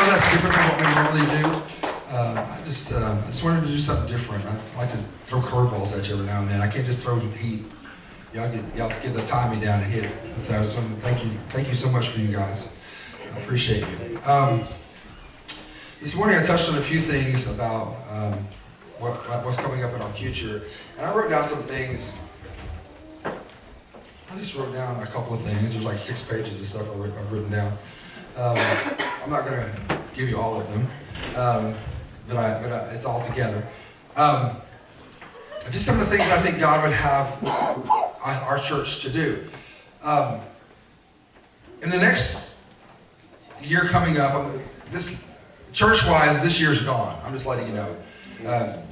know that's different than what we normally do. I just wanted to do something different. I like to throw curveballs at you every now and then. I can't just throw heat. Y'all get the timing down and hit it. So I just want to thank you so much for you guys. I appreciate you. This morning I touched on a few things about what's coming up in our future, and I wrote down some things. I just wrote down a couple of things. There's like 6 pages of stuff I've written down. I'm not going to give you all of them, but it's all together. Just some of the things I think God would have our church to do. In the next year coming up, this church-wise, this year's gone. I'm just letting you know.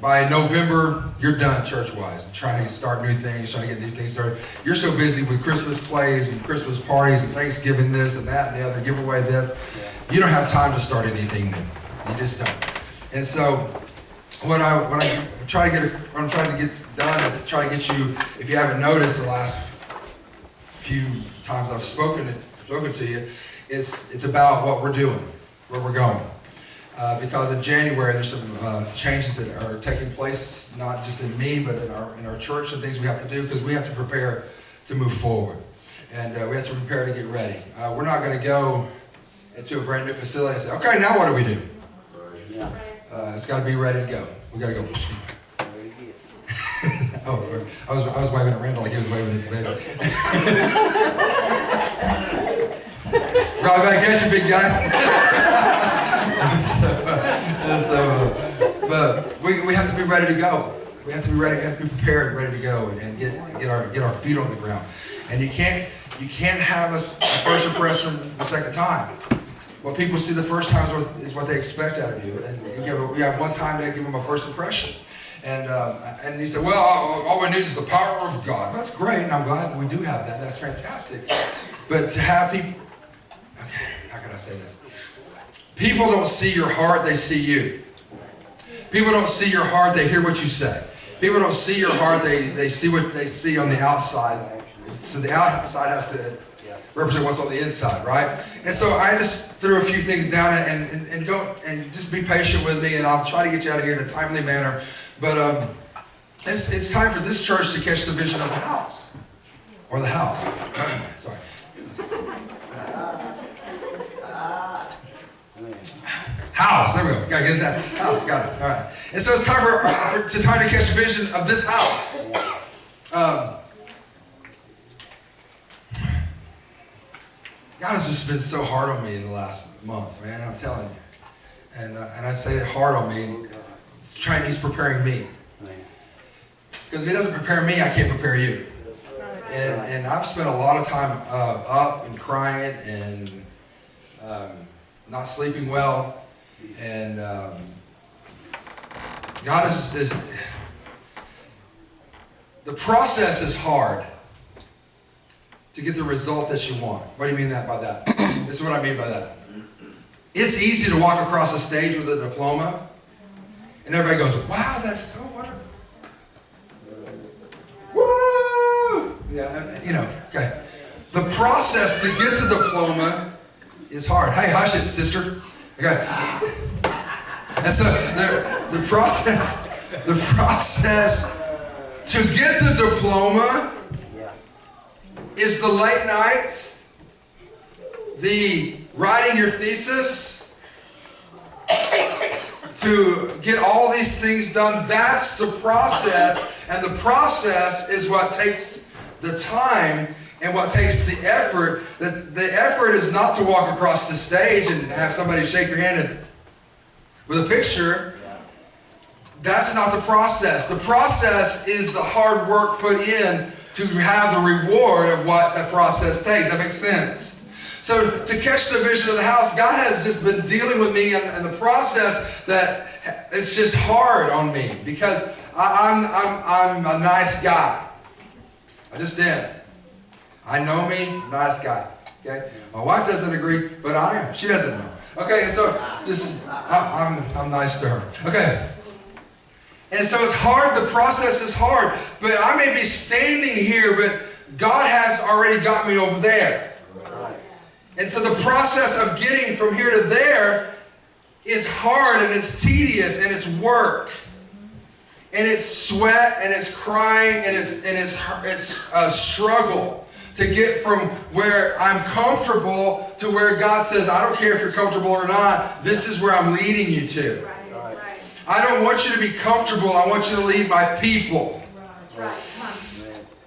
By November, you're done church-wise. Trying to start new things, trying to get these things started. You're so busy with Christmas plays and Christmas parties and Thanksgiving this and that and the other, giveaway this. You don't have time to start anything new. You just don't. And so, what I'm trying to get done is try to get you, if you haven't noticed the last few times I've spoken to you, it's about what we're doing, where we're going. Because in January there's some changes that are taking place, not just in me, but in our church, and things we have to do because we have to prepare to move forward, and we have to prepare to get ready. We're not going to go into a brand new facility and say, okay, now what do we do? It's got to be ready to go. We got to go. Oh, I was waving at Randall like he was waving at the baby. Right back at you, big guy. But we have to be ready to go. We have to be ready. We have to be prepared, ready to go, and get our feet on the ground. And you can't have a first impression the second time. What people see the first time is what they expect out of you, and you have one time to give them a first impression. And you say, well, all we need is the power of God. That's great, and I'm glad that we do have that. That's fantastic. But to have people, okay, how can I say this? People don't see your heart, they see you. People don't see your heart, they hear what you say. People don't see your heart, they see what they see on the outside. So the outside has to represent what's on the inside, right? And so I just threw a few things down and go and just be patient with me, and I'll try to get you out of here in a timely manner. But it's time for this church to catch the vision of the house. Or the house. Sorry. House, there we go. Gotta get that house, got it. All right. And so it's time to catch the vision of this house. God has just been so hard on me in the last month, man. I'm telling you, and I say hard on me. He's preparing me. Because if He doesn't prepare me, I can't prepare you. And I've spent a lot of time up and crying and not sleeping well. And God is the process is hard to get the result that you want. What do you mean by that? This is what I mean by that. It's easy to walk across a stage with a diploma, and everybody goes, wow, that's so wonderful. Woo! Yeah, okay. The process to get the diploma is hard. Hey, hush it, sister. Okay. And so the process to get the diploma is the late nights, the writing your thesis, to get all these things done. That's the process, and the process is what takes the time and what takes the effort. The effort is not to walk across the stage and have somebody shake your hand with a picture. That's not the process. The process is the hard work put in to have the reward of what that process takes. That makes sense. So to catch the vision of the house, God has just been dealing with me in the process that it's just hard on me because I'm a nice guy. I just am. I know me, nice guy. Okay, my wife doesn't agree, but I am. She doesn't know. Okay, so I'm nice to her. Okay. And so it's hard, the process is hard, but I may be standing here, but God has already got me over there. And so the process of getting from here to there is hard and it's tedious and it's work. And it's sweat and it's crying and it's a struggle to get from where I'm comfortable to where God says, I don't care if you're comfortable or not, this is where I'm leading you to. Right. I don't want you to be comfortable, I want you to lead my people.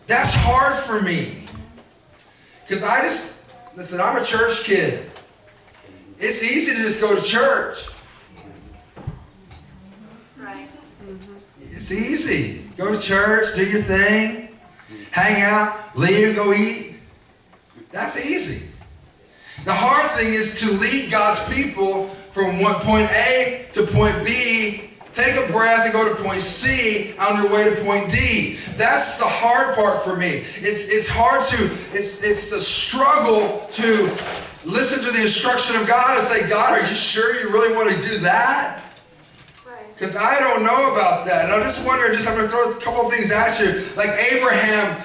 That's hard for me. Because listen, I'm a church kid. It's easy to just go to church. Right. It's easy. Go to church, do your thing, hang out, leave, go eat. That's easy. The hard thing is to lead God's people from point A to point B, take a breath and go to point C on your way to point D. That's the hard part for me. It's hard it's a struggle to listen to the instruction of God and say, God, are you sure you really want to do that? Because I don't know about that. And I'm just wondering, I'm going to throw a couple of things at you. Like Abraham,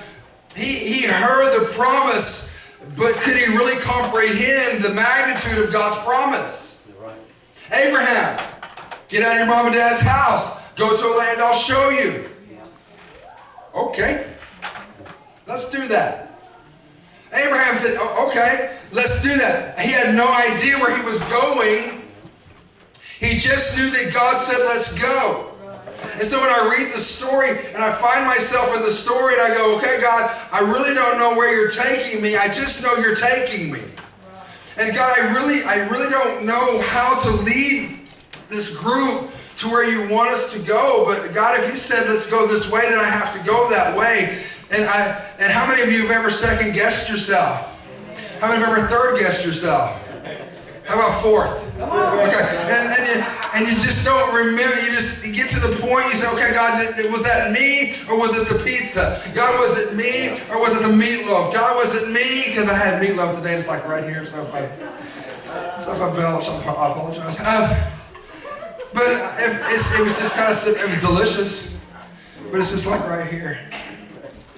he heard the promise, but could he really comprehend the magnitude of God's promise? Right. Abraham, get out of your mom and dad's house. Go to a land I'll show you. Yeah. Okay, let's do that. Abraham said, okay, let's do that. He had no idea where he was going. He just knew that God said, let's go. And so when I read the story and I find myself in the story and I go, okay, God, I really don't know where you're taking me. I just know you're taking me. And God, I really don't know how to lead this group to where you want us to go. But God, if you said, let's go this way, then I have to go that way. And how many of you have ever second guessed yourself? How many have ever third guessed yourself? How about fourth? Okay, and you just don't remember. You get to the point. You say, "Okay, God, was that me or was it the pizza? God, was it me or was it the meatloaf? God, was it me?" Because I had meatloaf today. And it's like right here. So if I belch, I apologize. But it was just kind of, it was delicious. But it's just like right here.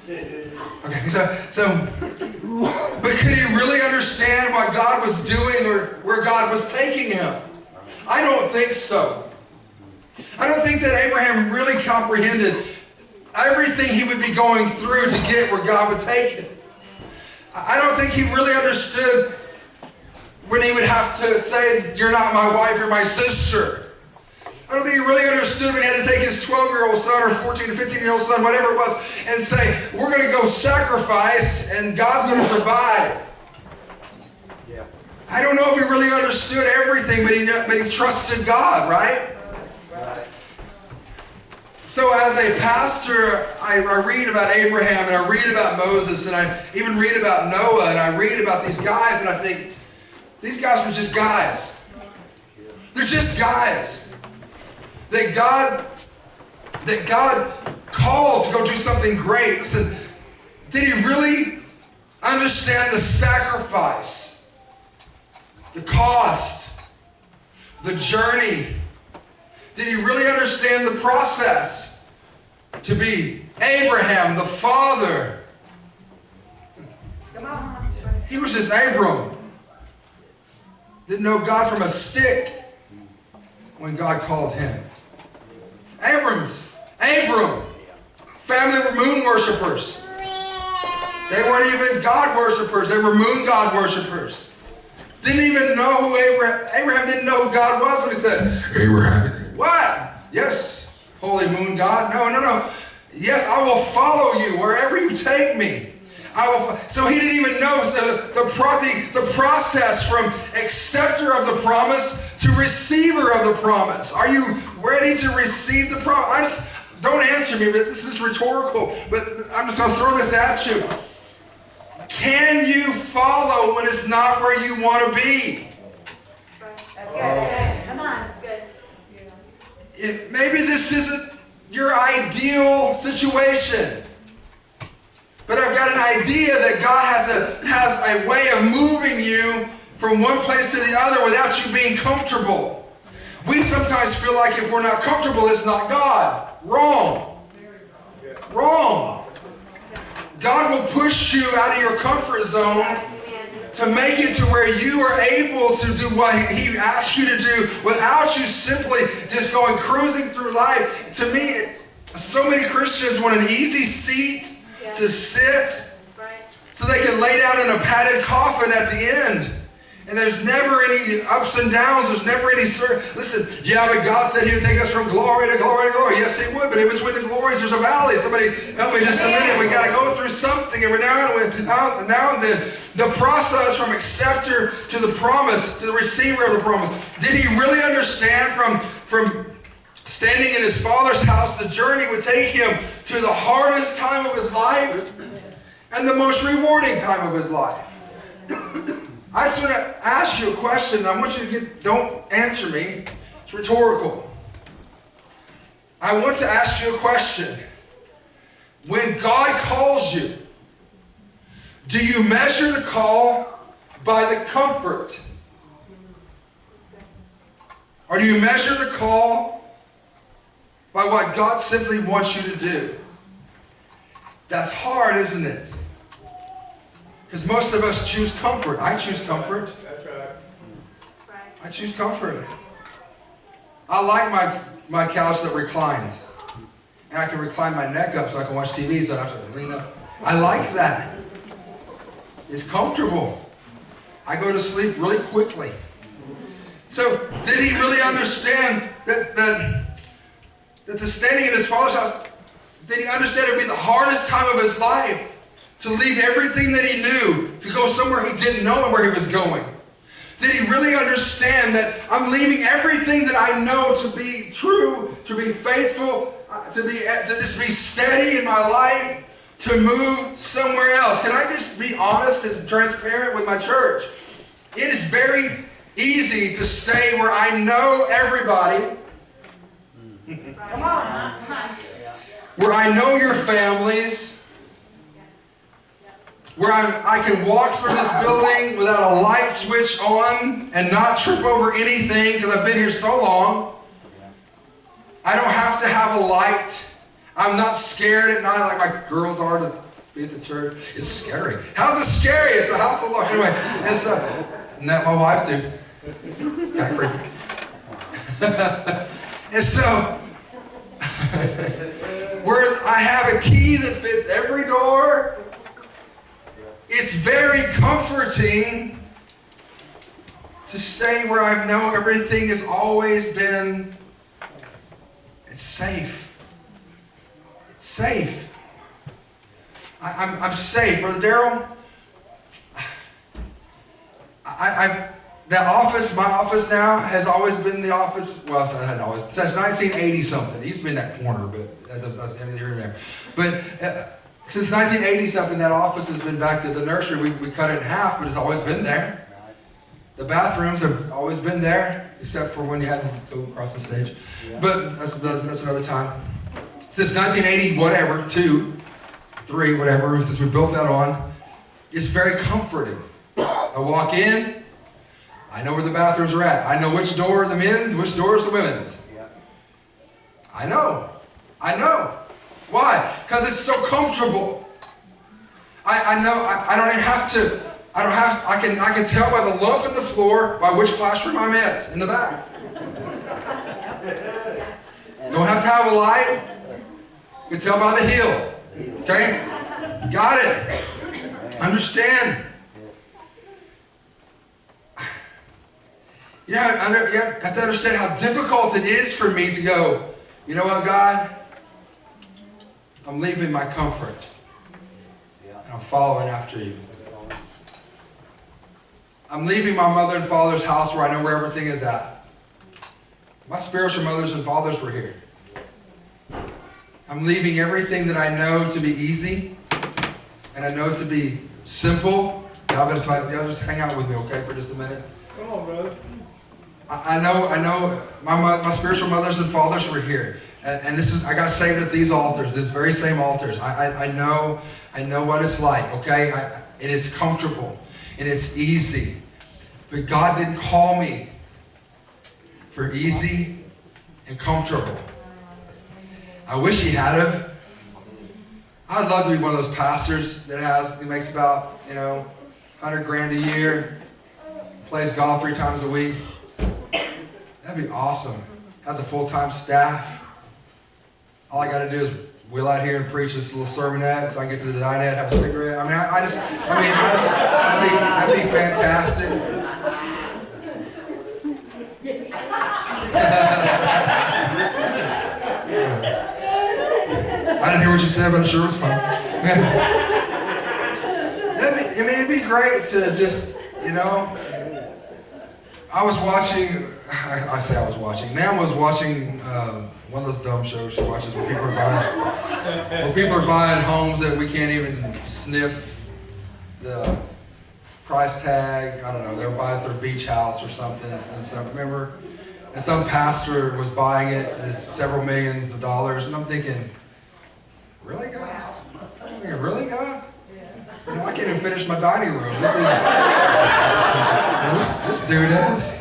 Okay, but could he really understand what God was doing or where God was taking him? I don't think so. I don't think that Abraham really comprehended everything he would be going through to get where God would take him. I don't think he really understood when he would have to say, you're not my wife, you're my sister. I don't think he really understood when he had to take his 12-year-old son or 14 or 15-year-old son, whatever it was, and say, we're going to go sacrifice and God's going to provide. Yeah. I don't know if he really understood everything, but he trusted God, right? Right. So as a pastor, I read about Abraham and I read about Moses and I even read about Noah and I read about these guys and I think, these guys were just guys. They're just guys. That God called to go do something great. Listen, did he really understand the sacrifice, the cost, the journey? Did he really understand the process to be Abraham, the father? Come on. He was just Abram. Didn't know God from a stick when God called him. Abram, family were moon worshipers. They weren't even God worshipers. They were moon God worshipers. Didn't even know who Abraham didn't know who God was when he said, Abraham. He said, what? Yes, holy moon God. No. Yes, I will follow you wherever you take me. So he didn't even know the process from acceptor of the promise to receiver of the promise. Are you ready to receive the promise? Don't answer me, but this is rhetorical. But I'm just going to throw this at you. Can you follow when it's not where you want to be? That's good. Come on, that's good. Maybe this isn't your ideal situation. But I've got an idea that God has a way of moving you from one place to the other without you being comfortable. We sometimes feel like if we're not comfortable, it's not God. Wrong. Wrong. God will push you out of your comfort zone to make it to where you are able to do what He asked you to do without you simply just going cruising through life. To me, so many Christians want an easy seat to sit so they can lay down in a padded coffin at the end. And there's never any ups and downs. There's never any... Listen, yeah, but God said He would take us from glory to glory to glory. Yes, He would, but in between the glories, there's a valley. Somebody help me just a minute. We got to go through something every now and then. The process from acceptor to the promise, to the receiver of the promise. Did he really understand from standing in his Father's house, the journey would take him to the hardest time of his life and the most rewarding time of his life? I just want to ask you a question. I want you to don't answer me. It's rhetorical. I want to ask you a question. When God calls you, do you measure the call by the comfort? Or do you measure the call by what God simply wants you to do? That's hard, isn't it? Because most of us choose comfort. I choose comfort. That's right. I choose comfort. I like my couch that reclines. And I can recline my neck up so I can watch TV so I don't have to lean up. I like that. It's comfortable. I go to sleep really quickly. So did he really understand that the standing in his Father's house, did he understand it would be the hardest time of his life? To leave everything that he knew, to go somewhere he didn't know where he was going. Did he really understand that I'm leaving everything that I know to be true, to be faithful, to just be steady in my life, to move somewhere else? Can I just be honest and transparent with my church? It is very easy to stay where I know everybody, Come on. where I know your families, where I can walk through this building without a light switch on and not trip over anything because I've been here so long. I don't have to have a light. I'm not scared at night like my girls are to be at the church. It's scary. How's it scary? It's the house of the Lord. Anyway, and so, not my wife too. It's kind of creepy. And so, where I have a key that fits every door, it's very comforting to stay where I know everything has always been. It's safe. It's safe. I'm safe. Brother Darrell, that office, my office now, has always been the office, well, I hadn't always, since 1980 something. It used to be in that corner, but that's anything here and there. But since 1980 something, that office has been back to the nursery. We cut it in half, but it's always been there. The bathrooms have always been there, except for when you had to go across the stage. But that's another time. Since 1980, whatever, 2, 3, whatever, since we built that on, it's very comforting. I walk in, I know where the bathrooms are at. I know which door are the men's, which door is the women's. I know. Why? Because it's so comfortable. I know. I don't even have to. I can tell by the lump in the floor by which classroom I'm in the back. Don't have to have a light. You can tell by the heel. Okay? Got it. Understand. You have to understand how difficult it is for me to go, you know what, God? I'm leaving my comfort. And I'm following after you. I'm leaving my mother and father's house where I know where everything is at. My spiritual mothers and fathers were here. I'm leaving everything that I know to be easy and I know to be simple. Y'all just hang out with me, okay, for just a minute. Come on, brother. I know my spiritual mothers and fathers were here. And this is, I got saved at these altars, these very same altars. I know what it's like, okay? And it's comfortable and it's easy. But God didn't call me for easy and comfortable. I wish He had of. I'd love to be one of those pastors that makes about, 100 grand a year, plays golf 3 times a week. That'd be awesome. Has a full-time staff. All I got to do is wheel out here and preach this little sermonette so I can get to the dinette, have a cigarette. That'd be fantastic. I didn't hear what you said, but it sure was fun. It'd be great to just, I was watching, Nan was watching one of those dumb shows she watches where people are buying homes that we can't even sniff the price tag. I don't know, they were buying their beach house or something, and some pastor was buying it, it's several millions of dollars, and I'm thinking, really, God? Really, God? I can't even finish my dining room. This dude is,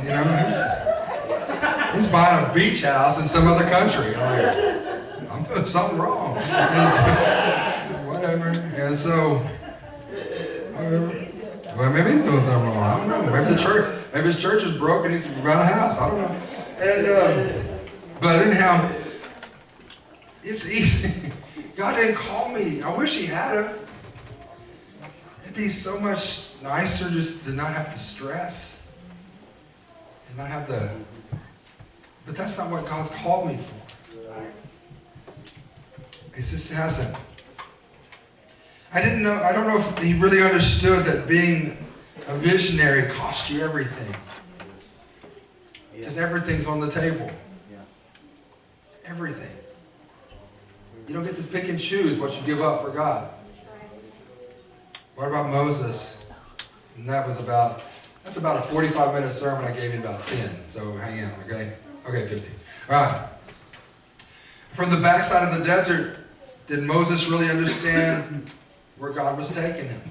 he's buying a beach house in some other country. I'm doing something wrong. And so, whatever. And so, well, maybe he's doing something wrong. I don't know. Maybe his church is broken. He's around a house. I don't know. And but anyhow, it's easy. God didn't call me. I wish He had him. It'd be so much nicer just to not have to stress and not have to. But that's not what God's called me for. It just hasn't. I don't know if He really understood that being a visionary cost you everything. Because everything's on the table. Everything. You don't get to pick and choose what you give up for God. What about Moses? And that's about a 45-minute sermon. I gave you about 10. So hang on, okay? Okay, 15. All right. From the backside of the desert, did Moses really understand where God was taking him?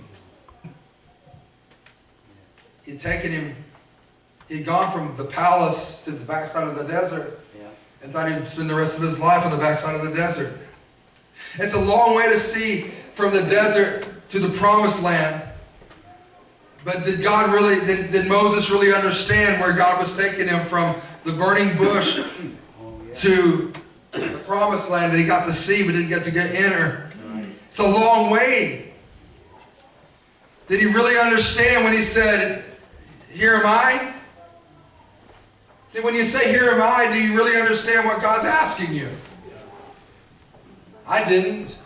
He'd gone from the palace to the backside of the desert and thought he'd spend the rest of his life on the backside of the desert. It's a long way to see from the desert to the promised land. But did Moses really understand where God was taking him from the burning bush to the promised land that he got to see but didn't get to enter? It's a long way. Did he really understand when he said, "Here am I"? See, when you say, "Here am I," do you really understand what God's asking you? I didn't.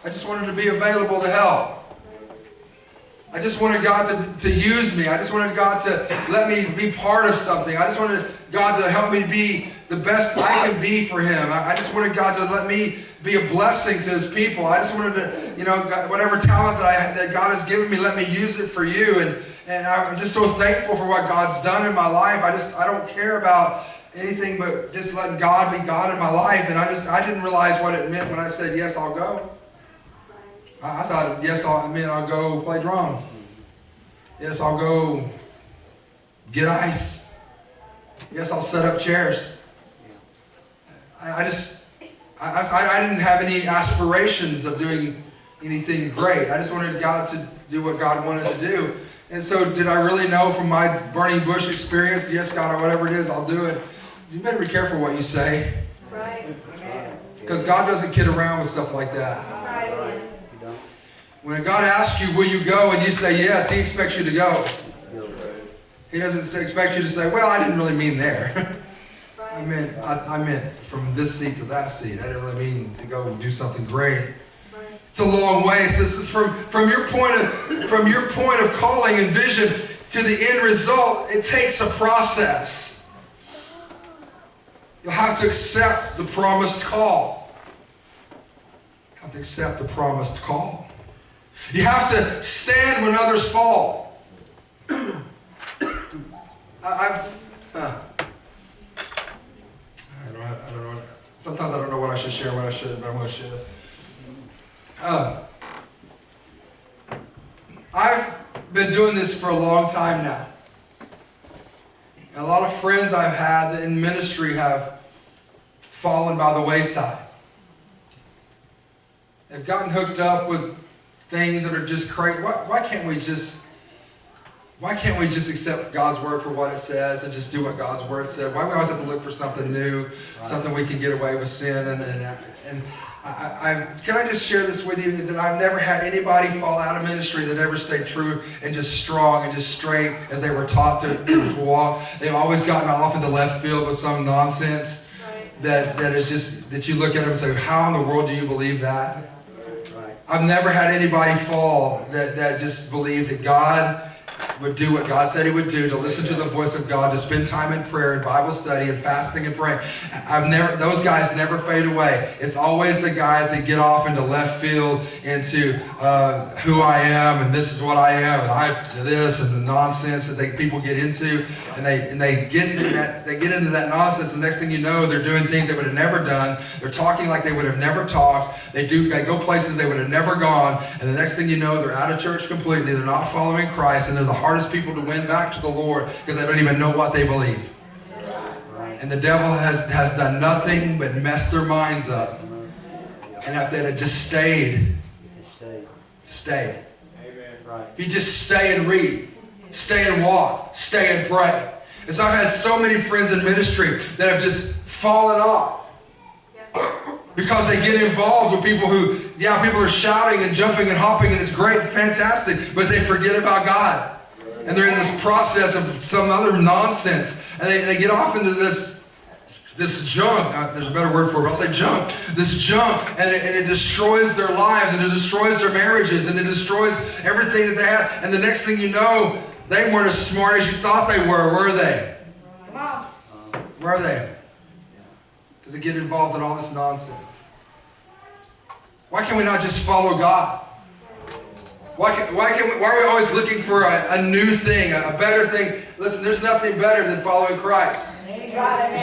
I just wanted to be available to help. I just wanted God to use me. I just wanted God to let me be part of something. I just wanted God to help me be the best I can be for Him. I just wanted God to let me be a blessing to His people. I just wanted to, whatever talent that God has given me, let me use it for You. And I'm just so thankful for what God's done in my life. I don't care about anything but just letting God be God in my life. And I didn't realize what it meant when I said, yes, I'll go. I thought, yes, I'll go play drums. Yes, I'll go get ice. Yes, I'll set up chairs. I didn't have any aspirations of doing anything great. I just wanted God to do what God wanted to do. And so did I really know from my burning bush experience, yes, God, or whatever it is, I'll do it. You better be careful what you say. Right. Because God doesn't kid around with stuff like that. When God asks you, will you go, and you say yes, He expects you to go. He doesn't expect you to say, well, I didn't really mean there. I meant from this seat to that seat. I didn't really mean to go and do something great. It's a long way. So this is from your point of calling and vision to the end result. It takes a process. You'll have to accept the promised call. You have to accept the promised call. You have to stand when others fall. I don't know. Sometimes I don't know what I should share, what I shouldn't, but I'm going to share this. I've been doing this for a long time now. And a lot of friends I've had in ministry have fallen by the wayside. They've gotten hooked up with things that are just crazy. Why can't we just accept God's word for what it says and just do what God's word said? Why do we always have to look for something new, something we can get away with sin? And can I just share this with you, that I've never had anybody fall out of ministry that ever stayed true and just strong and just straight as they were taught to walk. They've always gotten off into left field with some nonsense that is just, that you look at them and say, how in the world do you believe that? I've never had anybody fall that just believed that God would do what God said he would do, to listen to the voice of God, to spend time in prayer and Bible study and fasting and praying. Those guys never fade away. It's always the guys that get off into left field, into who I am and this is what I am and I this and the nonsense that people get into, and they get into that nonsense. The next thing you know, they're doing things they would have never done. They're talking like they would have never talked. They go places they would have never gone, and the next thing you know, they're out of church completely. They're not following Christ, and they're the hardest people to win back to the Lord because they don't even know what they believe. And the devil has done nothing but mess their minds up. And if they had just stayed. If you just stay and read, stay and walk, stay and pray. And so I've had so many friends in ministry that have just fallen off because they get involved with people who, people are shouting and jumping and hopping, and it's great, it's fantastic, but they forget about God. And they're in this process of some other nonsense. And they get off into this junk. There's a better word for it, but I'll say junk. This junk. And it destroys their lives, and it destroys their marriages, and it destroys everything that they have. And the next thing you know, they weren't as smart as you thought they were they? Come on. Where are they? Because they get involved in all this nonsense. Why can't we not just follow God? Why are we always looking for a new thing, a better thing? Listen, there's nothing better than following Christ. There's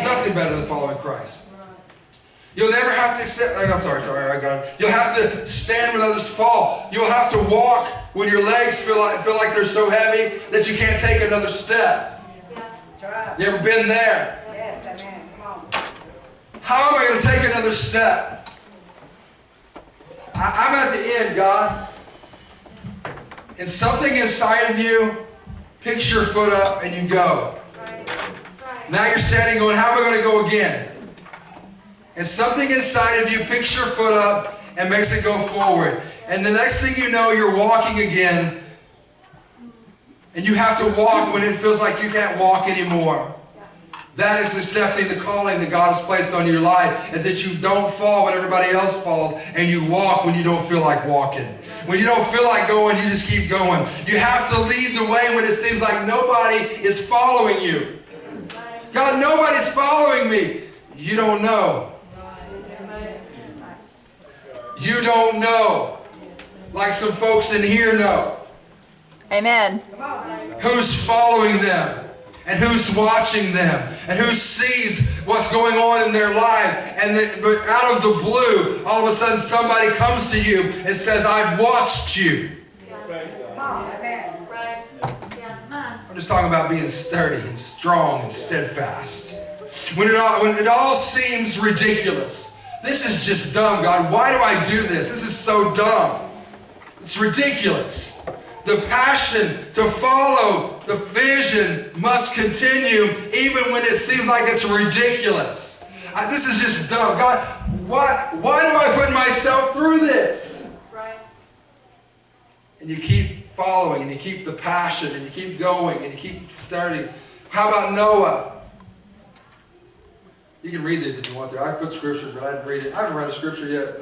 nothing better than following Christ. You'll never have to accept, I'm sorry, I got it. You'll have to stand when others fall. You'll have to walk when your legs feel like they're so heavy that you can't take another step. You ever been there? Yes, amen. Come on. How am I going to take another step? I'm at the end, God. And something inside of you picks your foot up and you go. Now you're standing going, how am I going to go again? And something inside of you picks your foot up and makes it go forward. And the next thing you know, you're walking again. And you have to walk when it feels like you can't walk anymore. That is accepting the calling that God has placed on your life, is that you don't fall when everybody else falls, and you walk when you don't feel like walking. When you don't feel like going, you just keep going. You have to lead the way when it seems like nobody is following you. God, nobody's following me. You don't know. You don't know. Like some folks in here know. Amen. Who's following them? And who's watching them, and who sees what's going on in their lives. But out of the blue, all of a sudden somebody comes to you and says, I've watched you. I'm just talking about being sturdy and strong and steadfast. When it all seems ridiculous. This is just dumb, God. Why do I do this? This is so dumb. It's ridiculous. The passion to follow the vision must continue even when it seems like it's ridiculous. This is just dumb. God, why do I put myself through this? Right. And you keep following, and you keep the passion, and you keep going, and you keep studying. How about Noah? You can read these if you want to. I put scripture, but I didn't read it. I haven't read a scripture yet.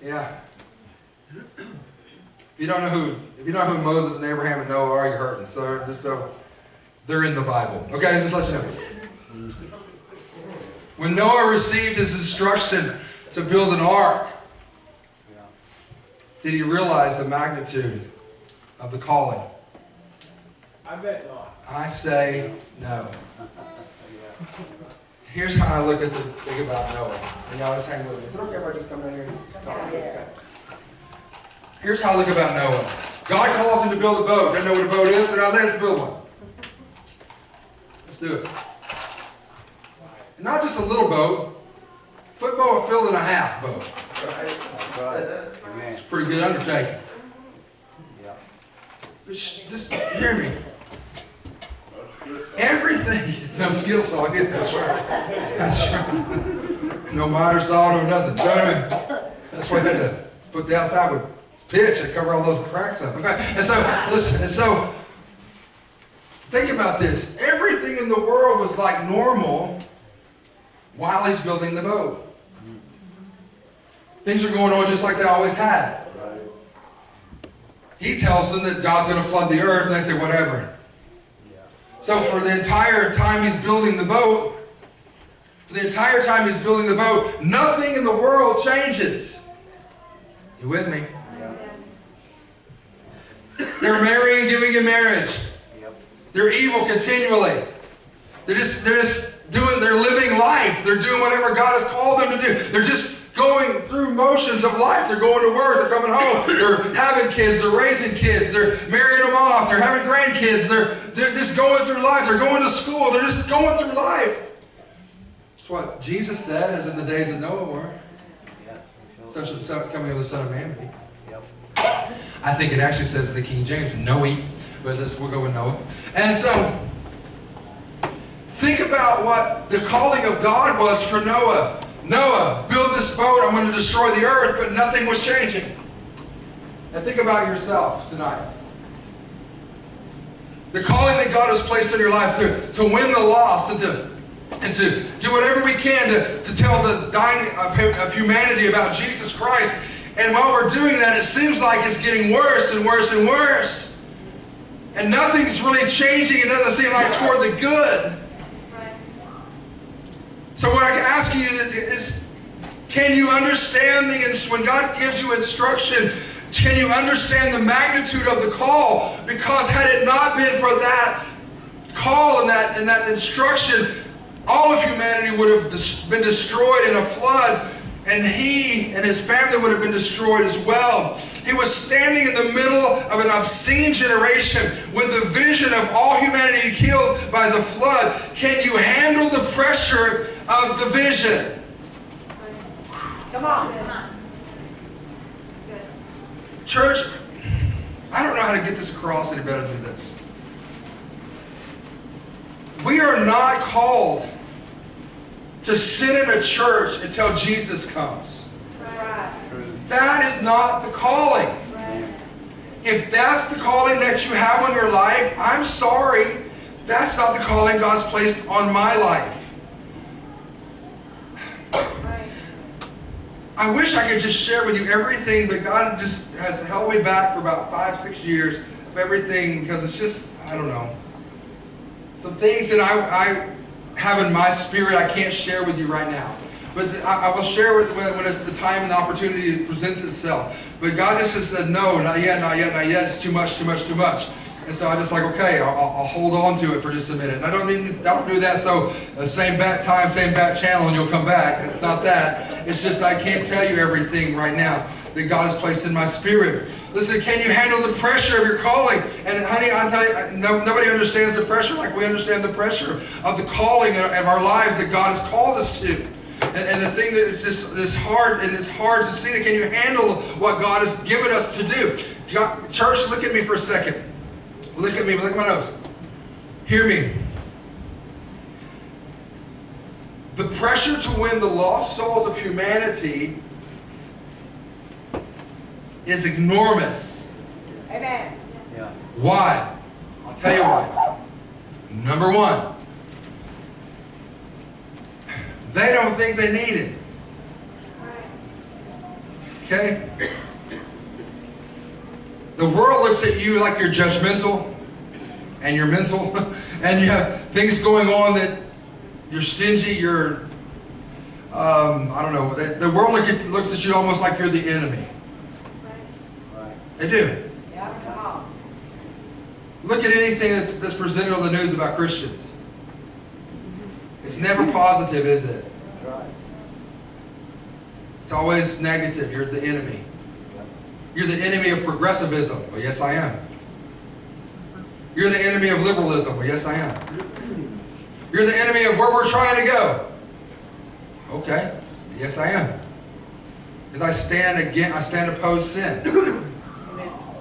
Yeah. If you don't know who Moses and Abraham and Noah are, you're hurting. So they're in the Bible. Okay, just let you know. When Noah received his instruction to build an ark, did he realize the magnitude of the calling? I bet not. I say no. Here's how I look at the thing about Noah. And y'all just hang with me. Is it okay if I just come down here and just talk? Okay. Here's how I look about Noah. God calls him to build a boat. Doesn't know what a boat is, but let's build one. Let's do it. And not just a little boat. Football field and a half boat. That's right. Amen. It's a pretty good undertaking. Yeah. But just hear me. Everything. No skill saw. That's right. That's right. No miter saw, no nothing. That's why I had to put the outside with pitch and cover all those cracks up. Okay. And so, listen, think about this. Everything in the world was like normal while he's building the boat. Things are going on just like they always had. He tells them that God's going to flood the earth, and they say, whatever. So for the entire time he's building the boat, nothing in the world changes. You with me? They're marrying, giving in marriage. They're evil continually. They're living life. They're doing whatever God has called them to do. They're just going through motions of life. They're going to work. They're coming home. They're having kids. They're raising kids. They're marrying them off. They're having grandkids. They're just going through life. They're going to school. They're just going through life. That's what Jesus said, as in the days of Noah were. Such as the coming of the Son of Man be. I think it actually says in the King James, Noe, but we'll go with Noah. And so, think about what the calling of God was for Noah. Noah, build this boat, I'm going to destroy the earth, but nothing was changing. And think about yourself tonight. The calling that God has placed in your life to win the lost and to do whatever we can to tell the dying of humanity about Jesus Christ. And while we're doing that, it seems like it's getting worse and worse and worse. And nothing's really changing. It doesn't seem like toward the good. So what I can ask you is, can you understand when God gives you instruction, can you understand the magnitude of the call? Because had it not been for that call and that instruction, all of humanity would have been destroyed in a flood, and he and his family would have been destroyed as well. He was standing in the middle of an obscene generation with the vision of all humanity killed by the flood. Can you handle the pressure of the vision? Come on. Church, I don't know how to get this across any better than this. We are not called to sit in a church until Jesus comes. That is not the calling. If that's the calling that you have on your life, I'm sorry, that's not the calling God's placed on my life. I wish I could just share with you everything, but God just has held me back for about 5-6 years of everything, because it's just, I don't know. Some things that I have in my spirit I can't share with you right now. But I will share with when it's the time and the opportunity presents itself. But God just said, no, not yet, not yet, not yet. It's too much, too much, too much. And so I just like, okay, I'll hold on to it for just a minute. And I don't do that so same bat time, same bat channel, and you'll come back. It's not that. It's just I can't tell you everything right now that God has placed in my spirit. Listen, can you handle the pressure of your calling? And honey, I'll tell you, nobody understands the pressure like we understand the pressure of the calling of our lives that God has called us to. And the thing that is just this hard, and it's hard to see, that can you handle what God has given us to do? Church, look at me for a second. Look at me, look at my nose. Hear me. The pressure to win the lost souls of humanity is enormous. Amen. Yeah. Why? I'll tell you why. Number one, they don't think they need it. Okay? The world looks at you like you're judgmental and you're mental and you have things going on that you're stingy, you're, I don't know. The world looks at you almost like you're the enemy. Right. They do. Yeah, come on. Look at anything that's presented on the news about Christians. It's never positive, is it? That's right. It's always negative. You're the enemy. You're the enemy of progressivism. Well, yes, I am. You're the enemy of liberalism. Well, yes, I am. You're the enemy of where we're trying to go. Okay. Yes, I am. Because I stand opposed sin.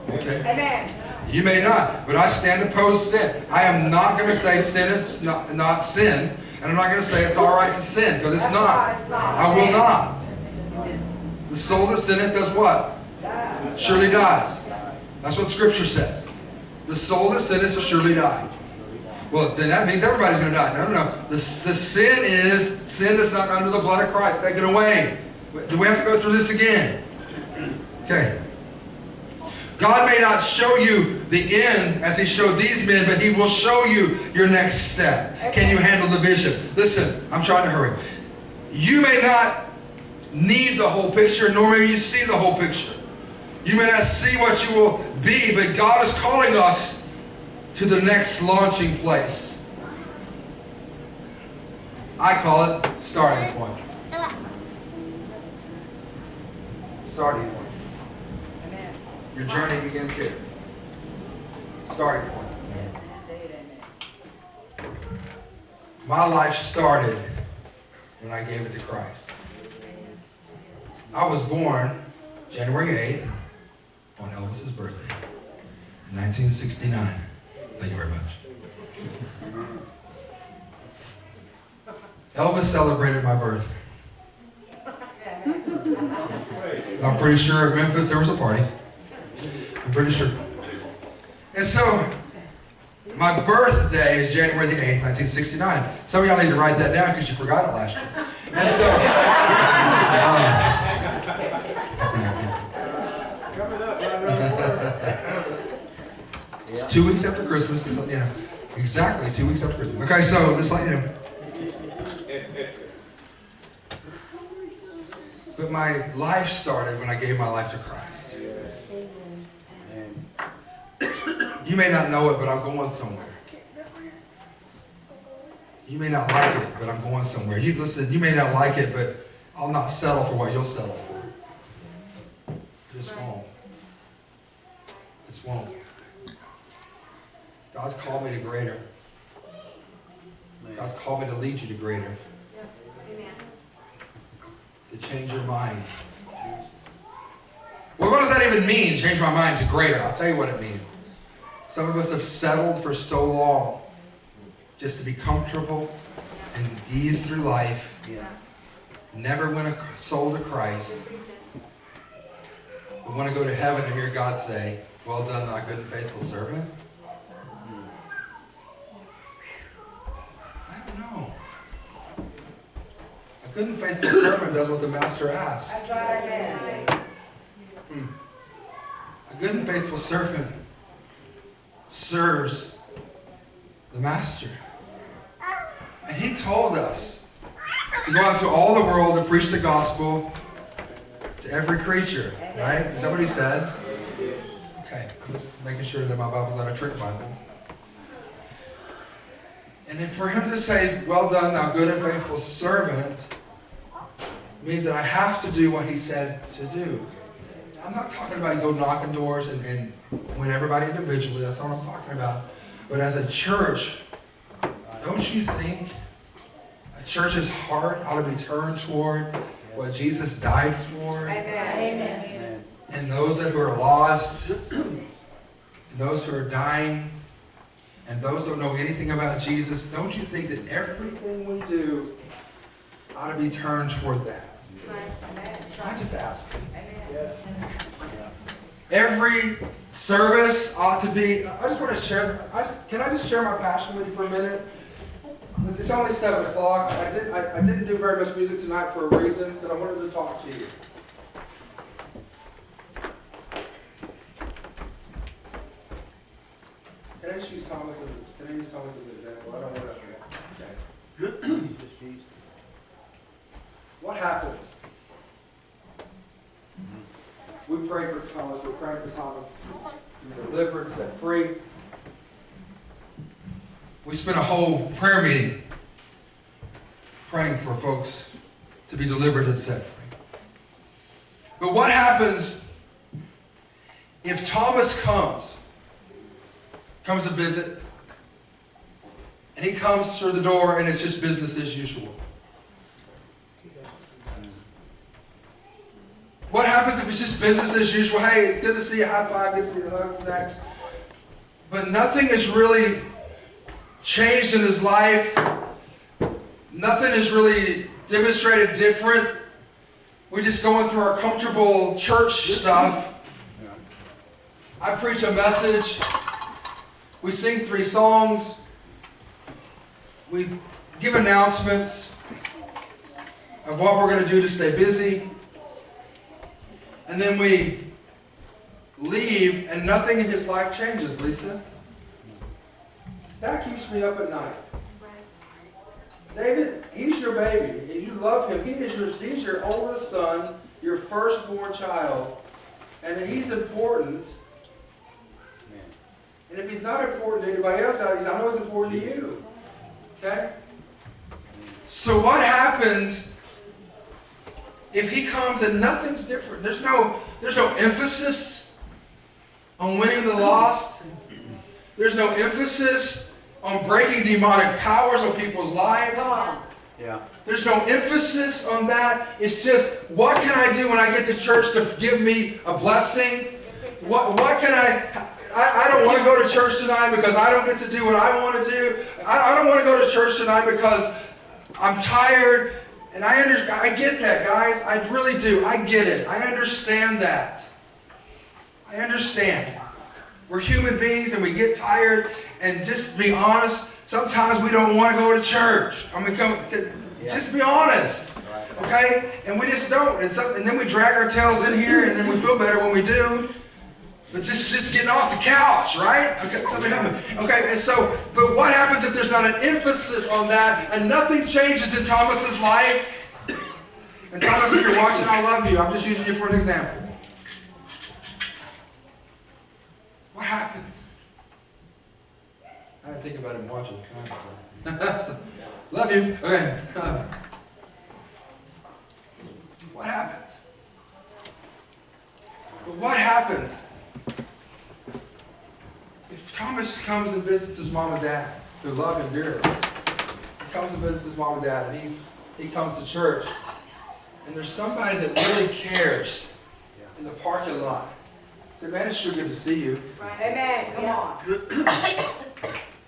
Okay? Amen. You may not, but I stand opposed sin. I am not going to say sin is not sin, and I'm not going to say it's all right to sin, because it's not. I will not. The soul that sinneth does what? Surely dies. That's what Scripture says. The soul that sinneth shall surely die. Well, then that means everybody's going to die. No. The sin is sin that's not under the blood of Christ. Take it away. Do we have to go through this again? Okay. God may not show you the end as He showed these men, but He will show you your next step. Can you handle the vision? Listen, I'm trying to hurry. You may not need the whole picture, nor may you see the whole picture. You may not see what you will be, but God is calling us to the next launching place. I call it starting point. Starting point. Your journey begins here. Starting point. My life started when I gave it to Christ. I was born January 8th on Elvis's birthday, 1969. Thank you very much. Elvis celebrated my birth. I'm pretty sure in Memphis there was a party. I'm pretty sure. And so, my birthday is January the 8th, 1969. Some of y'all need to write that down because you forgot it last year. And so, it's 2 weeks after Christmas. It's, you know, exactly 2 weeks after Christmas. Okay, so just let you know. But my life started when I gave my life to Christ. You may not know it, but I'm going somewhere. You may not like it, but I'm going somewhere. You listen, you may not like it, but I'll not settle for what you'll settle for. Just won't. Just won't. God's called me to greater. God's called me to lead you to greater. To change your mind. Well, what does that even mean, change my mind to greater? I'll tell you what it means. Some of us have settled for so long just to be comfortable and ease through life. Never win a soul to Christ. We want to go to heaven and hear God say, "Well done, thy good and faithful servant." I don't know. A good and faithful servant does what the master asks. A good and faithful servant serves the master. And he told us to go out to all the world and preach the gospel to every creature. Right? Is that what he said? Okay. I'm just making sure that my Bible's not a trick Bible. And then for him to say, "Well done, thou good and faithful servant," means that I have to do what he said to do. I'm not talking about go knocking doors and win everybody individually. That's not what I'm talking about. But as a church, don't you think a church's heart ought to be turned toward what Jesus died for? Amen. And those that are lost, and those who are dying, and those who don't know anything about Jesus, don't you think that everything we do ought to be turned toward that? I just ask. Every service ought to be. I just want to share. Can I just share my passion with you for a minute? It's only 7 o'clock. I didn't do very much music tonight for a reason, because I wanted to talk to you. Can I just use Thomas as an example? I don't want to. Okay. What happens? We pray for Thomas. We're praying for Thomas to be delivered, set free. We spent a whole prayer meeting praying for folks to be delivered and set free. But what happens if Thomas comes to visit, and he comes through the door and it's just business as usual? business as usual. Hey, it's good to see you. High five, good to see you. Hugs next. But nothing has really changed in his life. Nothing is really demonstrated different. We're just going through our comfortable church stuff. I preach a message. We sing 3 songs. We give announcements of what we're going to do to stay busy. And then we leave and nothing in his life changes, Lisa. That keeps me up at night. David, he's your baby. You love him. He's your oldest son, your firstborn child. And he's important. And if he's not important to anybody else, I know he's important to you. Okay? So what happens if he comes and nothing's different? There's no emphasis on winning the lost. There's no emphasis on breaking demonic powers on people's lives. Yeah. There's no emphasis on that. It's just, what can I do when I get to church to give me a blessing? What can I don't want to go to church tonight because I don't get to do what I want to do. I don't want to go to church tonight because I'm tired. And I get that, guys. I really do. I get it. I understand that. I understand. We're human beings and we get tired. And just be honest, sometimes we don't want to go to church. I mean, just be honest. Okay? And we just don't. And then we drag our tails in here and then we feel better when we do. But just getting off the couch, right? Okay, something happened. Okay, and so, but what happens if there's not an emphasis on that and nothing changes in Thomas's life? And Thomas, if you're watching, I love you. I'm just using you for an example. What happens? I didn't think about him watching. Love you. Okay. What happens? But what happens if Thomas comes and visits his mom and dad, who love him dearly? He comes and visits his mom and dad, and he comes to church, and there's somebody that really cares in the parking lot. Say, man, it's sure good to see you. Amen. Come on.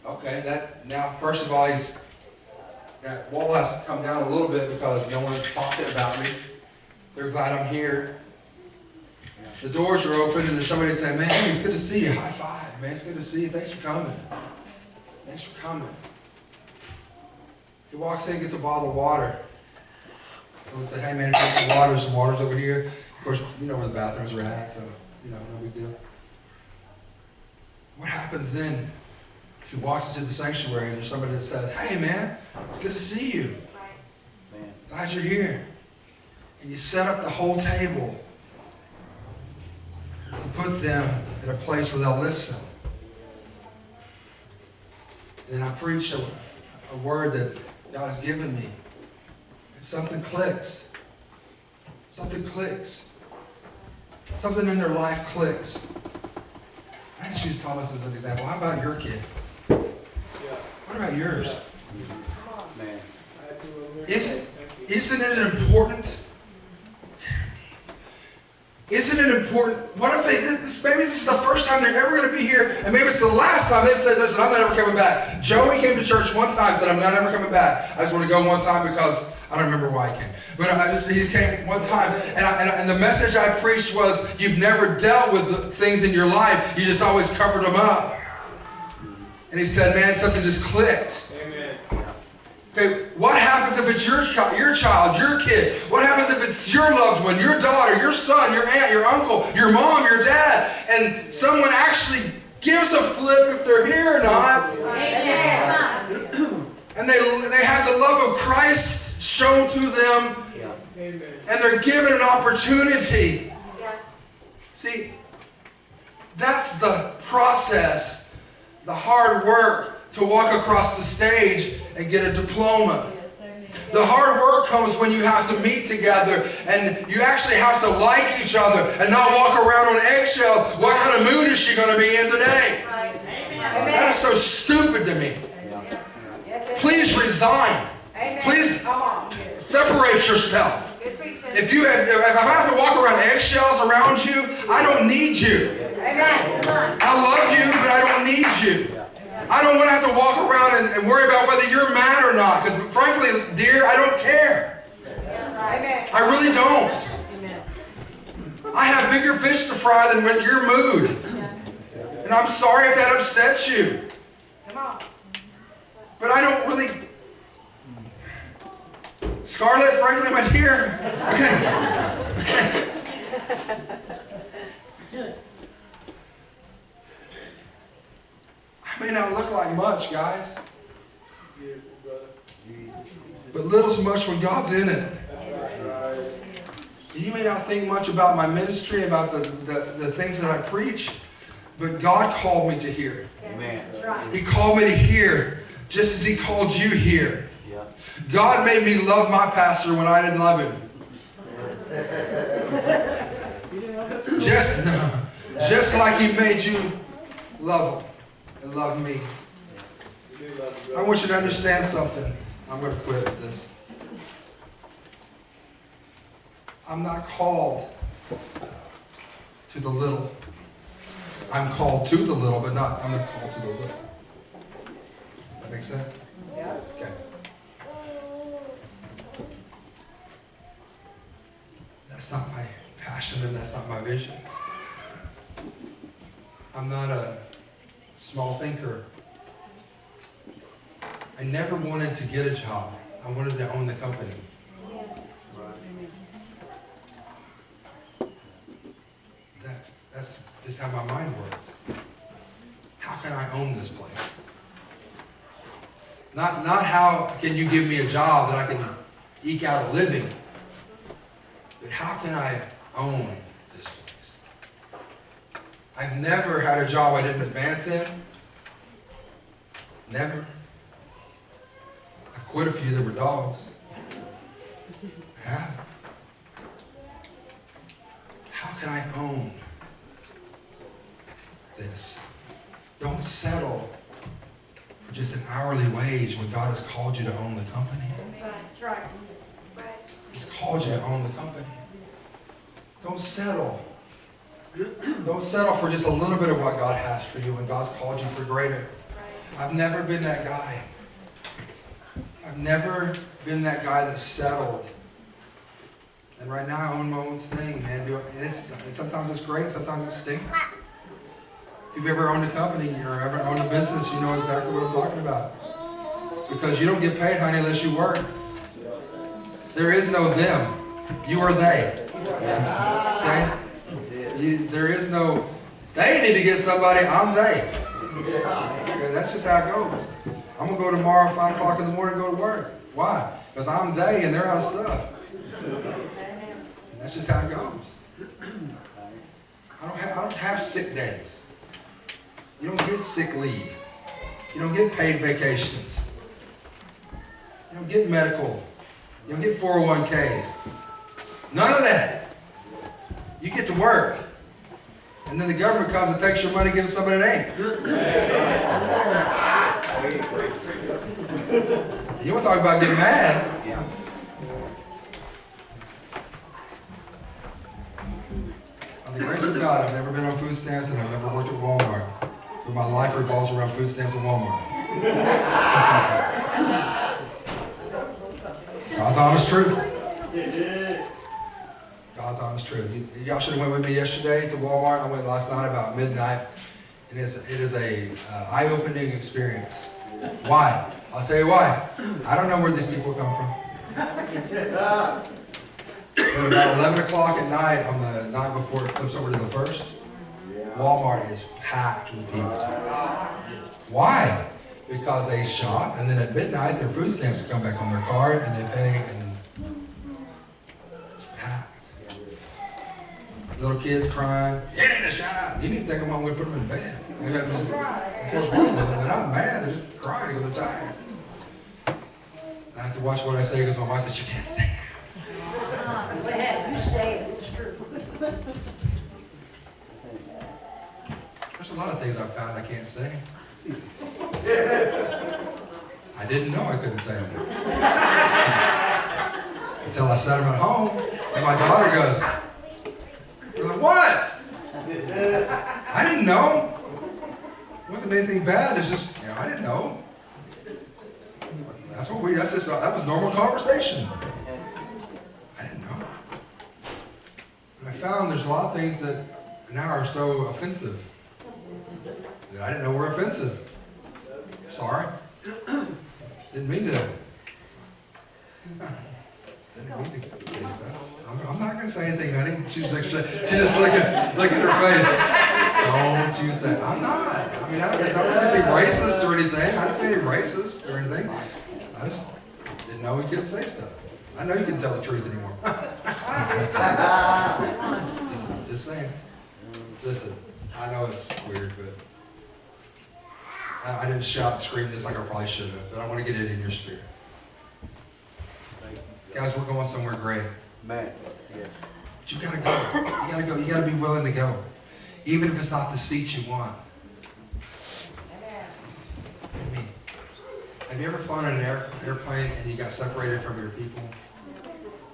Okay, now, first of all, that wall has to come down a little bit because no one's talking about me. They're glad I'm here. The doors are open and there's somebody saying, man, hey, it's good to see you. High five, man, it's good to see you. Thanks for coming. Thanks for coming. He walks in, gets a bottle of water. Someone would say, hey, man, if you some water's over here. Of course, you know where the bathrooms are at, so, no big deal. What happens then if he walks into the sanctuary and there's somebody that says, hey, man, it's good to see you. Glad you're here. And you set up the whole table to put them in a place where they'll listen. And I preach a word that God has given me. And something clicks. Something clicks. Something in their life clicks. I just use Thomas as an example. How about your kid? What about yours? Man. Isn't it important? Isn't it important? What if maybe this is the first time they're ever going to be here, and maybe it's the last time they've said, listen, I'm not ever coming back. Joey came to church one time, said, I'm not ever coming back. I just want to go one time because I don't remember why he came. But he just came one time, and the message I preached was, you've never dealt with the things in your life. You just always covered them up. And he said, man, something just clicked. Okay, what happens if it's your child, your kid? What happens if it's your loved one, your daughter, your son, your aunt, your uncle, your mom, your dad, and someone actually gives a flip if they're here or not? And they have the love of Christ shown to them, and they're given an opportunity. See, that's the process, the hard work to walk across the stage and get a diploma. The hard work comes when you have to meet together and you actually have to like each other and not walk around on eggshells. What kind of mood is she going to be in today? That is so stupid to me. Please resign. Please separate yourself. if I have to walk around eggshells around you, I don't need you. Amen. Come on. I love you, but I don't need you. I don't want to have to walk around and worry about whether you're mad or not. Because frankly, dear, I don't care. Amen. I really don't. I have bigger fish to fry than your mood. And I'm sorry if that upsets you. Come on. But I don't really... Scarlett, frankly, my dear. Okay. I may not look like much, guys. But little's much when God's in it. You may not think much about my ministry, about the things that I preach, but God called me to here. Amen. He called me to here, just as He called you here. Yeah. God made me love my pastor when I didn't love him. Just like He made you love him and love me. I want you to understand something. I'm going to quit with this. I'm not called to the little. I'm called to the little, but I'm not called to the little. That makes sense? Yeah. Okay. That's not my passion and that's not my vision. I'm not a small thinker. I never wanted to get a job. I wanted to own the company. That's just how my mind works. How can I own this place? Not how can you give me a job that I can eke out a living, but how can I own this place? I've never had a job I didn't advance in. Never. I've quit a few that were dogs. I have. How can I own this? Don't settle for just an hourly wage when God has called you to own the company. That's right. He's called you to own the company. Don't settle. Don't settle for just a little bit of what God has for you when God's called you for greater. I've never been that guy. I've never been that guy that settled. And right now I own my own thing, man. And sometimes it's great, sometimes it stinks. If you've ever owned a company or ever owned a business, you know exactly what I'm talking about. Because you don't get paid, honey, unless you work. There is no them. You are they. Okay? There is no, they need to get somebody, I'm they. Okay, that's just how it goes. I'm going to go tomorrow at 5 o'clock in the morning and go to work. Why? Because I'm they and they're out of stuff. And that's just how it goes. I don't have sick days. You don't get sick leave. You don't get paid vacations. You don't get medical. You don't get 401ks. None of that. You get to work. And then the government comes and takes your money and gives it to somebody that ain't. You want to talk about getting mad? By the grace of God, I've never been on food stamps and I've never worked at Walmart. But my life revolves around food stamps and Walmart. God's honest truth. God's honest truth. Y'all should have went with me yesterday to Walmart. I went last night about midnight. It is a eye-opening experience. Why? I'll tell you why. I don't know where these people come from. But about 11 o'clock at night, on the night before it flips over to the first, Walmart is packed with people. Why? Because they shop, and then at midnight, their food stamps come back on their card, and they pay, and it's packed. Little kids crying. You need to shut up. You need to take them home and put them in bed. That's what's wrong with them. They're not mad. They're just crying because they're tired. I have to watch what I say because my wife says, you can't say that. Go ahead, you say it, it's true. There's a lot of things I've found I can't say. I didn't know I couldn't say them. Until I said them at home. And my daughter goes, I'm like, what? I didn't know. It wasn't anything bad. It's just, I didn't know. That was normal conversation. I didn't know. And I found there's a lot of things that now are so offensive that I didn't know were offensive. Sorry. Didn't mean to. Didn't mean to say stuff. I'm not going to say anything, honey. She just look at her face. Don't you say, I'm not. I mean, I don't say anything racist or anything. I didn't say anything racist or anything. I just didn't know we couldn't say stuff. I know you can tell the truth anymore. just saying. Listen, I know it's weird, but I didn't shout and scream this like I probably should have, but I want to get it in your spirit. Guys, we're going somewhere great. Man, yes. But you gotta go. You gotta go. You gotta be willing to go. Even if it's not the seat you want. I mean, have you ever flown in an airplane and you got separated from your people?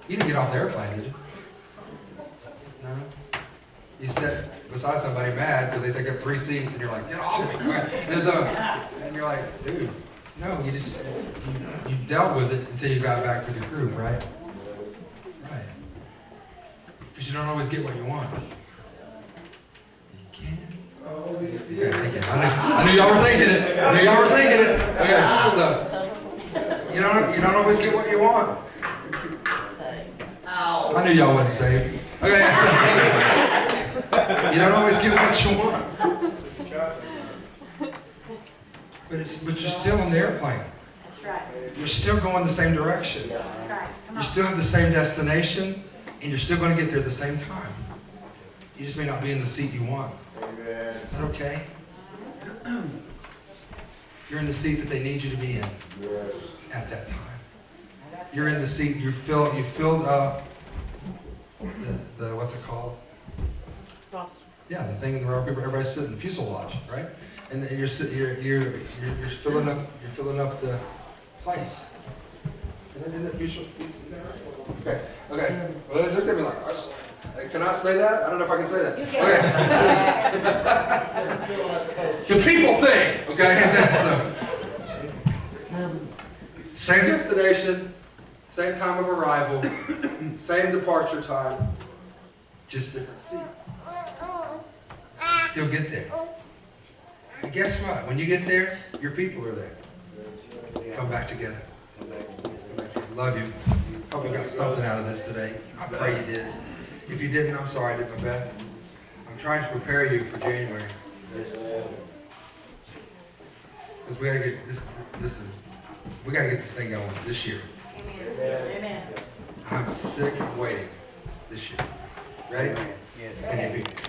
You didn't get off the airplane, did you? No? You sit beside somebody mad because they take up 3 seats and you're like, get off me. And you're like, dude, no, you dealt with it until you got back with your group, right? Right. Because you don't always get what you want. You can. Okay, thank you. I knew y'all were thinking it. Okay, so you don't always get what you want. I knew y'all wouldn't say it. Okay, so you don't always get what you want. But you're still on the airplane. That's right. You're still going the same direction. That's right. Come You on. still have the same destination, and you're still going to get there at the same time. You just may not be in the seat you want. Amen. Is that okay? You're in the seat that they need you to be in at that time. You're in the seat. You filled up the what's it called? Yeah, the thing where everybody's sitting, the fuselage, right? And then you're filling up the place. Isn't that fuselage? Okay. Well, look at me like, can I say that? I don't know if I can say that. You can. Okay. The people thing, okay? Same destination, same time of arrival, same departure time, just different seat. You still get there. And guess what? When you get there, your people are there. Come back together. Love you. Hope you got something out of this today. I pray you did. If you didn't, I'm sorry. I did my best. I'm trying to prepare you for January. Because we gotta get this. Listen, we gotta get this thing going this year. Amen. I'm sick of waiting this year. Ready? Yes. Stand to your feet.